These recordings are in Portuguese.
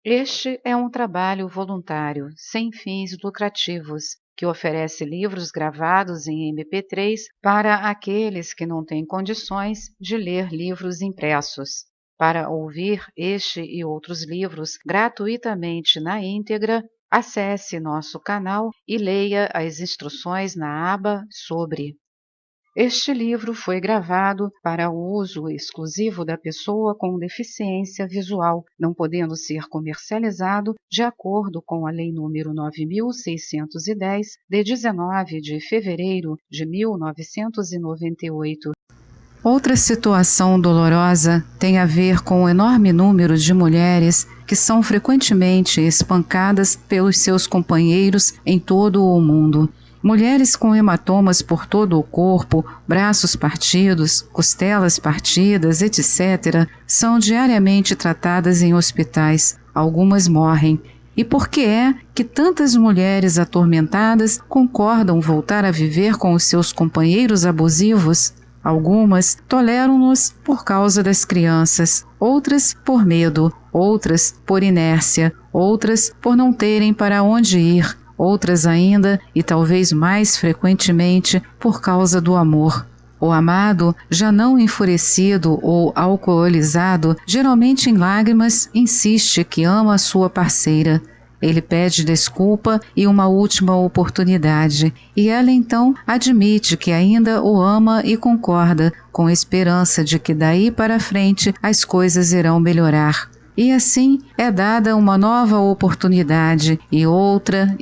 Este é um trabalho voluntário, sem fins lucrativos, que oferece livros gravados em MP3 para aqueles que não têm condições de ler livros impressos. Para ouvir este e outros livros gratuitamente na íntegra, acesse nosso canal e leia as instruções na aba Sobre. Este livro foi gravado para o uso exclusivo da pessoa com deficiência visual, não podendo ser comercializado de acordo com a Lei nº 9.610, de 19 de fevereiro de 1998. Outra situação dolorosa tem a ver com o enorme número de mulheres que são frequentemente espancadas pelos seus companheiros em todo o mundo. Mulheres com hematomas por todo o corpo, braços partidos, costelas partidas, etc., são diariamente tratadas em hospitais. Algumas morrem. E por que é que tantas mulheres atormentadas concordam voltar a viver com os seus companheiros abusivos? Algumas toleram-nos por causa das crianças, outras por medo, outras por inércia, outras por não terem para onde ir, outras ainda, e talvez mais frequentemente, por causa do amor. O amado, já não enfurecido ou alcoolizado, geralmente em lágrimas, insiste que ama a sua parceira. Ele pede desculpa e uma última oportunidade, e ela então admite que ainda o ama e concorda, com esperança de que daí para frente as coisas irão melhorar. E assim é dada uma nova oportunidade, e outra,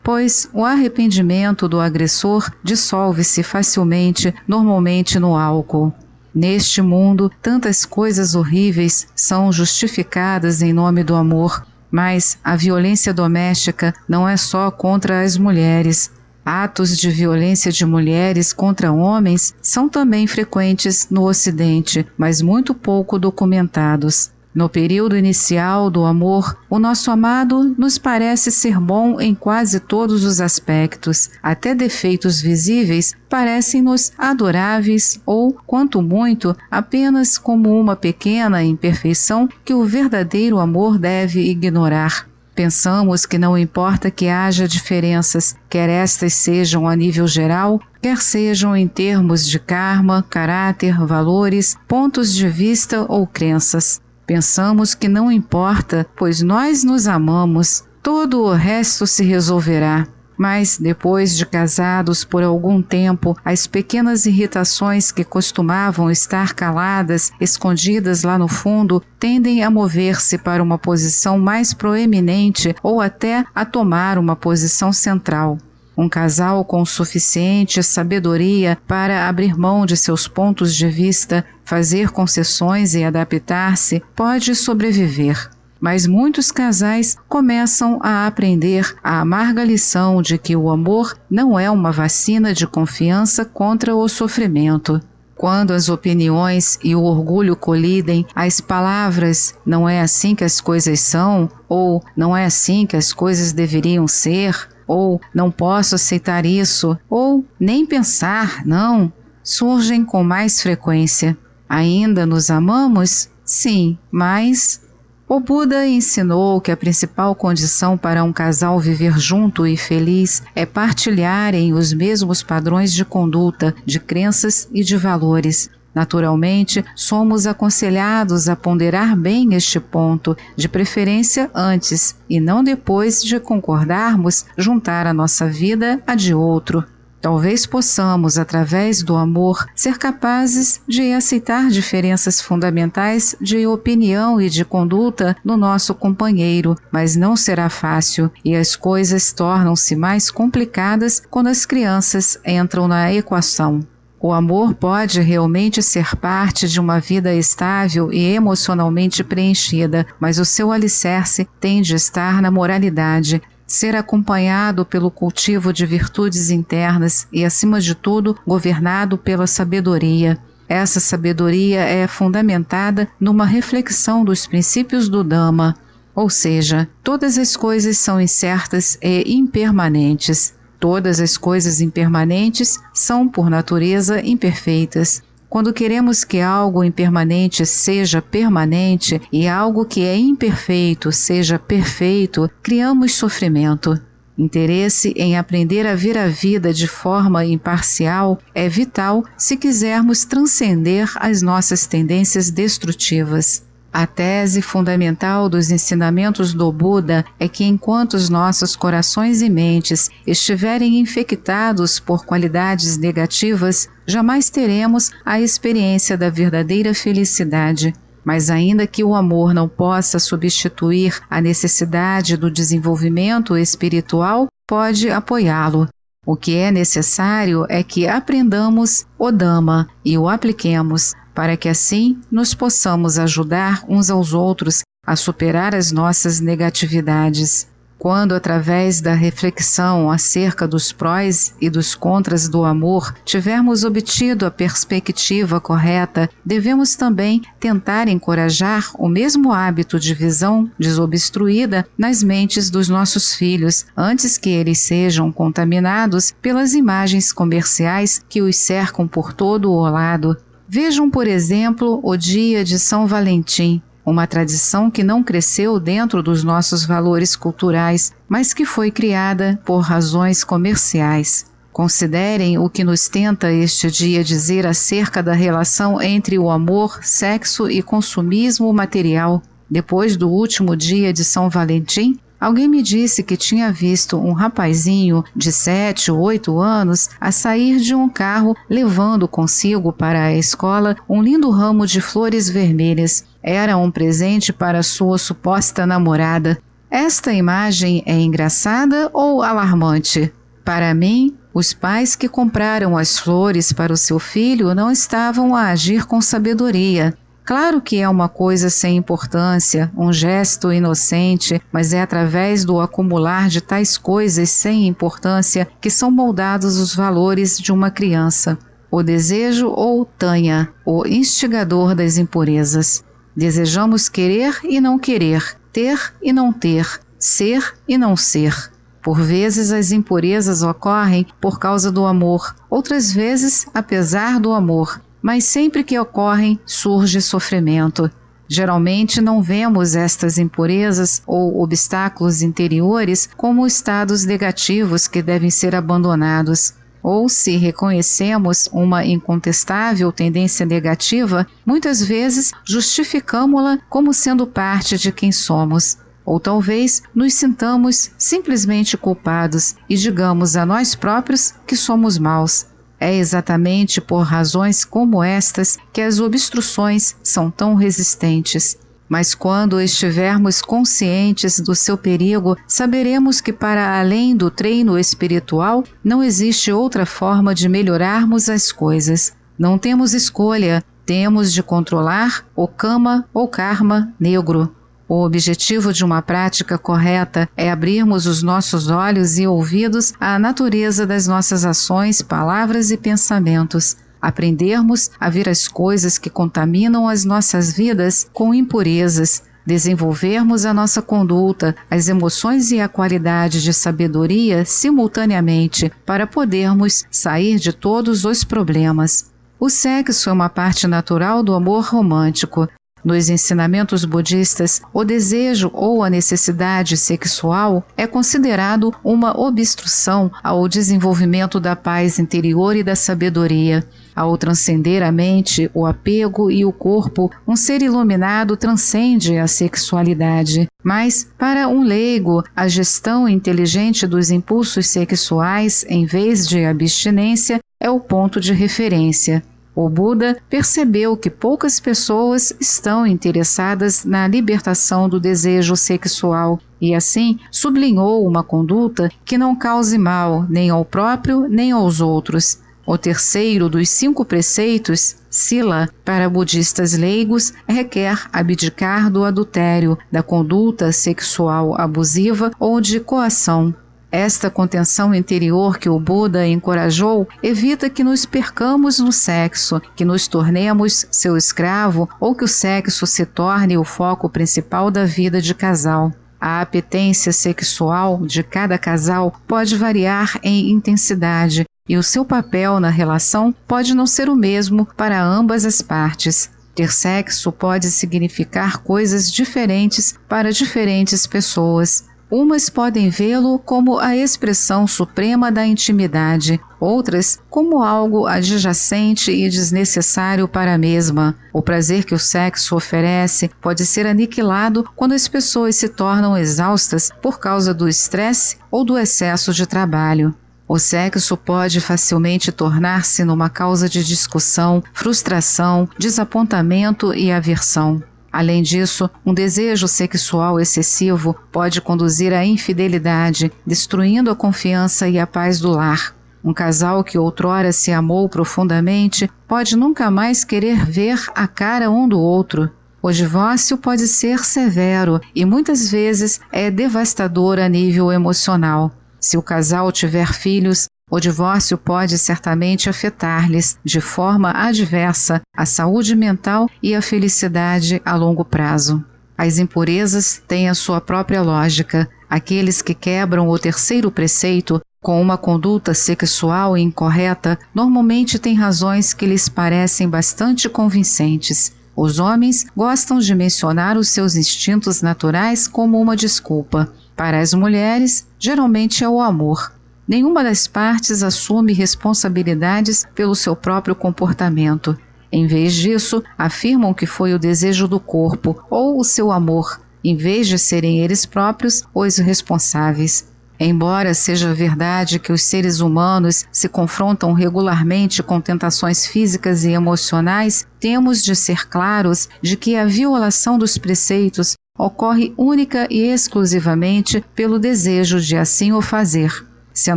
pois o arrependimento do agressor dissolve-se facilmente, normalmente no álcool. Neste mundo, tantas coisas horríveis são justificadas em nome do amor, mas a violência doméstica não é só contra as mulheres. Atos de violência de mulheres contra homens são também frequentes no Ocidente, mas muito pouco documentados. No período inicial do amor, o nosso amado nos parece ser bom em quase todos os aspectos. Até defeitos visíveis parecem-nos adoráveis ou, quanto muito, apenas como uma pequena imperfeição que o verdadeiro amor deve ignorar. Pensamos que não importa que haja diferenças, quer estas sejam a nível geral, quer sejam em termos de karma, caráter, valores, pontos de vista ou crenças. Pensamos que não importa, pois nós nos amamos, todo o resto se resolverá. Mas, depois de casados por algum tempo, as pequenas irritações que costumavam estar caladas, escondidas lá no fundo, tendem a mover-se para uma posição mais proeminente ou até a tomar uma posição central. Um casal com suficiente sabedoria para abrir mão de seus pontos de vista, fazer concessões e adaptar-se, pode sobreviver. Mas muitos casais começam a aprender a amarga lição de que o amor não é uma vacina de confiança contra o sofrimento. Quando as opiniões e o orgulho colidem, as palavras "não é assim que as coisas são", ou "não é assim que as coisas deveriam ser", ou "não posso aceitar isso", ou "nem pensar, não", surgem com mais frequência. Ainda nos amamos? Sim, mas o Buda ensinou que a principal condição para um casal viver junto e feliz é partilharem os mesmos padrões de conduta, de crenças e de valores. Naturalmente, somos aconselhados a ponderar bem este ponto, de preferência antes, e não depois de concordarmos juntar a nossa vida à de outro. Talvez possamos, através do amor, ser capazes de aceitar diferenças fundamentais de opinião e de conduta no nosso companheiro, mas não será fácil, e as coisas tornam-se mais complicadas quando as crianças entram na equação. O amor pode realmente ser parte de uma vida estável e emocionalmente preenchida, mas o seu alicerce tem de estar na moralidade, ser acompanhado pelo cultivo de virtudes internas e, acima de tudo, governado pela sabedoria. Essa sabedoria é fundamentada numa reflexão dos princípios do Dhamma, ou seja, todas as coisas são incertas e impermanentes. Todas as coisas impermanentes são, por natureza, imperfeitas. Quando queremos que algo impermanente seja permanente e algo que é imperfeito seja perfeito, criamos sofrimento. Interesse em aprender a ver a vida de forma imparcial é vital se quisermos transcender as nossas tendências destrutivas. A tese fundamental dos ensinamentos do Buda é que enquanto os nossos corações e mentes estiverem infectados por qualidades negativas, jamais teremos a experiência da verdadeira felicidade. Mas ainda que o amor não possa substituir a necessidade do desenvolvimento espiritual, pode apoiá-lo. O que é necessário é que aprendamos o Dhamma e o apliquemos, para que assim nos possamos ajudar uns aos outros a superar as nossas negatividades. Quando, através da reflexão acerca dos prós e dos contras do amor, tivermos obtido a perspectiva correta, devemos também tentar encorajar o mesmo hábito de visão desobstruída nas mentes dos nossos filhos, antes que eles sejam contaminados pelas imagens comerciais que os cercam por todo o lado. Vejam, por exemplo, o dia de São Valentim, uma tradição que não cresceu dentro dos nossos valores culturais, mas que foi criada por razões comerciais. Considerem o que nos tenta este dia dizer acerca da relação entre o amor, sexo e consumismo material. Depois do último dia de São Valentim, alguém me disse que tinha visto um rapazinho de 7 ou 8 anos a sair de um carro levando consigo para a escola um lindo ramo de flores vermelhas. Era um presente para sua suposta namorada. Esta imagem é engraçada ou alarmante? Para mim, os pais que compraram as flores para o seu filho não estavam a agir com sabedoria. Claro que é uma coisa sem importância, um gesto inocente, mas é através do acumular de tais coisas sem importância que são moldados os valores de uma criança. O desejo ou tanha, o instigador das impurezas. Desejamos querer e não querer, ter e não ter, ser e não ser. Por vezes as impurezas ocorrem por causa do amor, outras vezes apesar do amor. Mas sempre que ocorrem, surge sofrimento. Geralmente não vemos estas impurezas ou obstáculos interiores como estados negativos que devem ser abandonados. Ou se reconhecemos uma incontestável tendência negativa, muitas vezes justificamo-la como sendo parte de quem somos. Ou talvez nos sintamos simplesmente culpados e digamos a nós próprios que somos maus. É exatamente por razões como estas que as obstruções são tão resistentes. Mas quando estivermos conscientes do seu perigo, saberemos que para além do treino espiritual, não existe outra forma de melhorarmos as coisas. Não temos escolha, temos de controlar o kama ou karma negro. O objetivo de uma prática correta é abrirmos os nossos olhos e ouvidos à natureza das nossas ações, palavras e pensamentos. Aprendermos a ver as coisas que contaminam as nossas vidas com impurezas. Desenvolvermos a nossa conduta, as emoções e a qualidade de sabedoria simultaneamente para podermos sair de todos os problemas. O sexo é uma parte natural do amor romântico. Nos ensinamentos budistas, o desejo ou a necessidade sexual é considerado uma obstrução ao desenvolvimento da paz interior e da sabedoria. Ao transcender a mente, o apego e o corpo, um ser iluminado transcende a sexualidade. Mas, para um leigo, a gestão inteligente dos impulsos sexuais, em vez de abstinência, é o ponto de referência. O Buda percebeu que poucas pessoas estão interessadas na libertação do desejo sexual e, assim, sublinhou uma conduta que não cause mal nem ao próprio nem aos outros. O terceiro dos 5 preceitos, Sila, para budistas leigos, requer abdicar do adultério, da conduta sexual abusiva ou de coação. Esta contenção interior que o Buda encorajou evita que nos percamos no sexo, que nos tornemos seu escravo ou que o sexo se torne o foco principal da vida de casal. A apetência sexual de cada casal pode variar em intensidade, e o seu papel na relação pode não ser o mesmo para ambas as partes. Ter sexo pode significar coisas diferentes para diferentes pessoas. Umas podem vê-lo como a expressão suprema da intimidade, outras como algo adjacente e desnecessário para a mesma. O prazer que o sexo oferece pode ser aniquilado quando as pessoas se tornam exaustas por causa do estresse ou do excesso de trabalho. O sexo pode facilmente tornar-se numa causa de discussão, frustração, desapontamento e aversão. Além disso, um desejo sexual excessivo pode conduzir à infidelidade, destruindo a confiança e a paz do lar. Um casal que outrora se amou profundamente pode nunca mais querer ver a cara um do outro. O divórcio pode ser severo e muitas vezes é devastador a nível emocional. Se o casal tiver filhos, o divórcio pode certamente afetar-lhes, de forma adversa, a saúde mental e a felicidade a longo prazo. As impurezas têm a sua própria lógica. Aqueles que quebram o terceiro preceito com uma conduta sexual incorreta normalmente têm razões que lhes parecem bastante convincentes. Os homens gostam de mencionar os seus instintos naturais como uma desculpa. Para as mulheres, geralmente é o amor. Nenhuma das partes assume responsabilidades pelo seu próprio comportamento. Em vez disso, afirmam que foi o desejo do corpo ou o seu amor, em vez de serem eles próprios os responsáveis. Embora seja verdade que os seres humanos se confrontam regularmente com tentações físicas e emocionais, temos de ser claros de que a violação dos preceitos ocorre única e exclusivamente pelo desejo de assim o fazer. Se a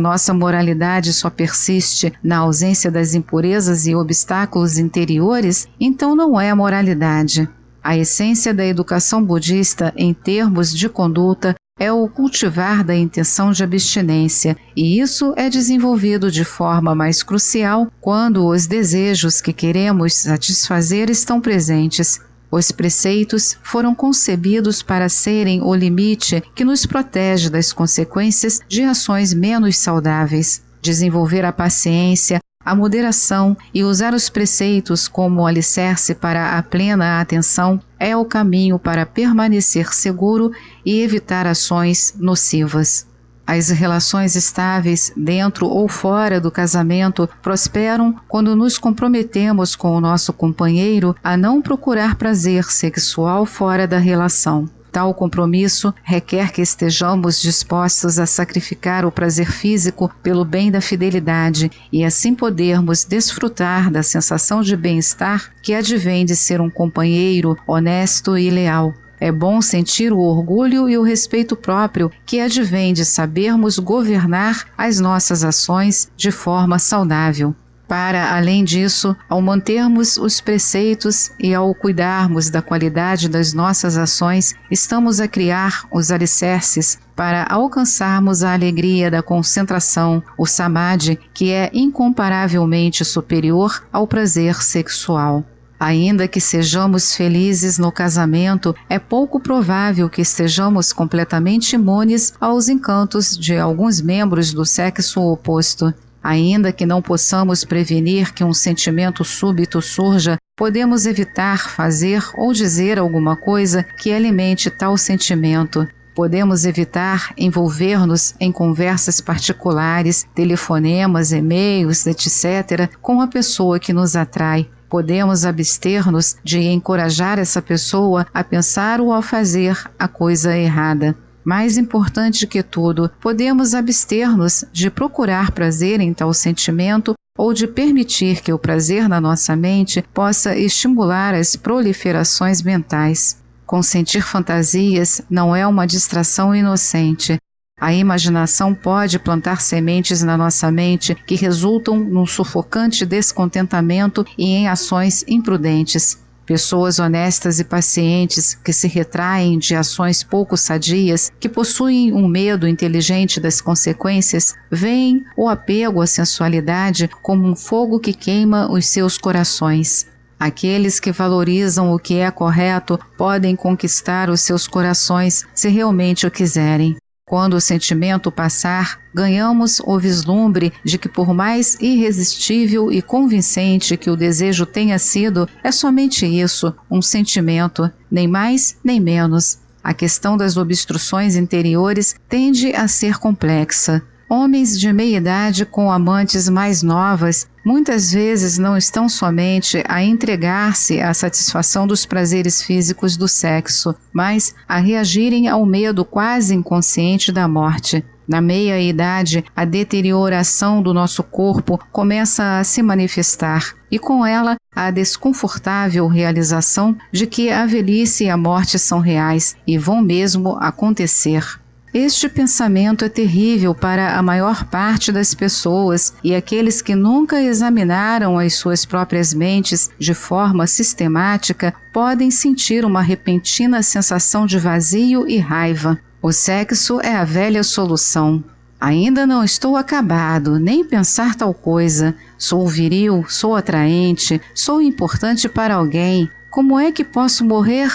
nossa moralidade só persiste na ausência das impurezas e obstáculos interiores, então não é moralidade. A essência da educação budista em termos de conduta é o cultivar da intenção de abstinência, e isso é desenvolvido de forma mais crucial quando os desejos que queremos satisfazer estão presentes. Os preceitos foram concebidos para serem o limite que nos protege das consequências de ações menos saudáveis. Desenvolver a paciência, a moderação e usar os preceitos como alicerce para a plena atenção é o caminho para permanecer seguro e evitar ações nocivas. As relações estáveis, dentro ou fora do casamento, prosperam quando nos comprometemos com o nosso companheiro a não procurar prazer sexual fora da relação. Tal compromisso requer que estejamos dispostos a sacrificar o prazer físico pelo bem da fidelidade e assim podermos desfrutar da sensação de bem-estar que advém de ser um companheiro honesto e leal. É bom sentir o orgulho e o respeito próprio que advém de sabermos governar as nossas ações de forma saudável. Para, além disso, ao mantermos os preceitos e ao cuidarmos da qualidade das nossas ações, estamos a criar os alicerces para alcançarmos a alegria da concentração, o samadhi, que é incomparavelmente superior ao prazer sexual. Ainda que sejamos felizes no casamento, é pouco provável que estejamos completamente imunes aos encantos de alguns membros do sexo oposto. Ainda que não possamos prevenir que um sentimento súbito surja, podemos evitar fazer ou dizer alguma coisa que alimente tal sentimento. Podemos evitar envolver-nos em conversas particulares, telefonemas, e-mails, etc., com a pessoa que nos atrai. Podemos abster-nos de encorajar essa pessoa a pensar ou a fazer a coisa errada. Mais importante que tudo, podemos abster-nos de procurar prazer em tal sentimento ou de permitir que o prazer na nossa mente possa estimular as proliferações mentais. Consentir fantasias não é uma distração inocente. A imaginação pode plantar sementes na nossa mente que resultam num sufocante descontentamento e em ações imprudentes. Pessoas honestas e pacientes que se retraem de ações pouco sadias, que possuem um medo inteligente das consequências, veem o apego à sensualidade como um fogo que queima os seus corações. Aqueles que valorizam o que é correto podem conquistar os seus corações se realmente o quiserem. Quando o sentimento passar, ganhamos o vislumbre de que, por mais irresistível e convincente que o desejo tenha sido, é somente isso, um sentimento, nem mais nem menos. A questão das obstruções interiores tende a ser complexa. Homens de meia-idade com amantes mais novas muitas vezes não estão somente a entregar-se à satisfação dos prazeres físicos do sexo, mas a reagirem ao medo quase inconsciente da morte. Na meia-idade, a deterioração do nosso corpo começa a se manifestar e, com ela, a desconfortável realização de que a velhice e a morte são reais e vão mesmo acontecer. Este pensamento é terrível para a maior parte das pessoas e aqueles que nunca examinaram as suas próprias mentes de forma sistemática podem sentir uma repentina sensação de vazio e raiva. O sexo é a velha solução. Ainda não estou acabado, nem pensar tal coisa. Sou viril, sou atraente, sou importante para alguém. Como é que posso morrer?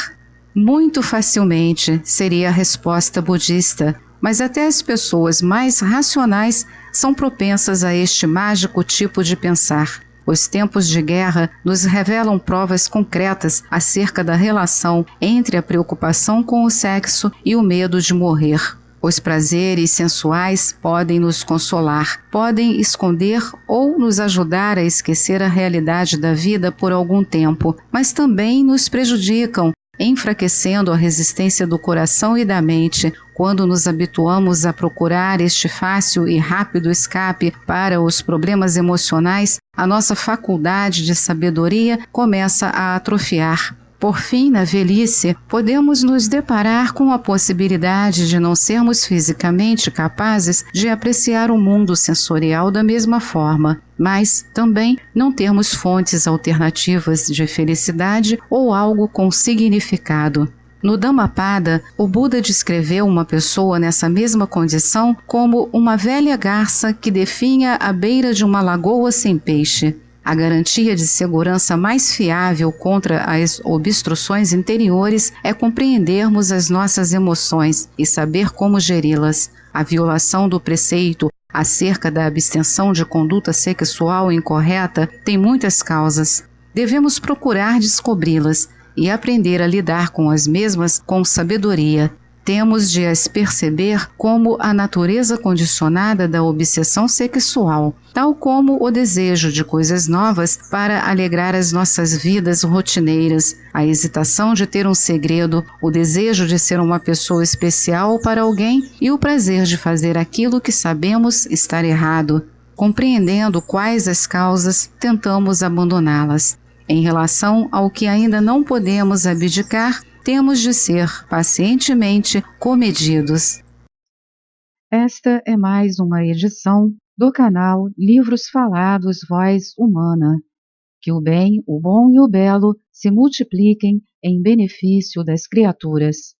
Muito facilmente, seria a resposta budista, mas até as pessoas mais racionais são propensas a este mágico tipo de pensar. Os tempos de guerra nos revelam provas concretas acerca da relação entre a preocupação com o sexo e o medo de morrer. Os prazeres sensuais podem nos consolar, podem esconder ou nos ajudar a esquecer a realidade da vida por algum tempo, mas também nos prejudicam, enfraquecendo a resistência do coração e da mente. Quando nos habituamos a procurar este fácil e rápido escape para os problemas emocionais, a nossa faculdade de sabedoria começa a atrofiar. Por fim, na velhice, podemos nos deparar com a possibilidade de não sermos fisicamente capazes de apreciar o mundo sensorial da mesma forma, mas também não termos fontes alternativas de felicidade ou algo com significado. No Dhammapada, o Buda descreveu uma pessoa nessa mesma condição como uma velha garça que definha à beira de uma lagoa sem peixe. A garantia de segurança mais fiável contra as obstruções interiores é compreendermos as nossas emoções e saber como geri-las. A violação do preceito acerca da abstenção de conduta sexual incorreta tem muitas causas. Devemos procurar descobri-las e aprender a lidar com as mesmas com sabedoria. Temos de as perceber como a natureza condicionada da obsessão sexual, tal como o desejo de coisas novas para alegrar as nossas vidas rotineiras, a hesitação de ter um segredo, o desejo de ser uma pessoa especial para alguém e o prazer de fazer aquilo que sabemos estar errado. Compreendendo quais as causas, tentamos abandoná-las. Em relação ao que ainda não podemos abdicar, temos de ser pacientemente comedidos. Esta é mais uma edição do canal Livros Falados Voz Humana. Que o bem, o bom e o belo se multipliquem em benefício das criaturas.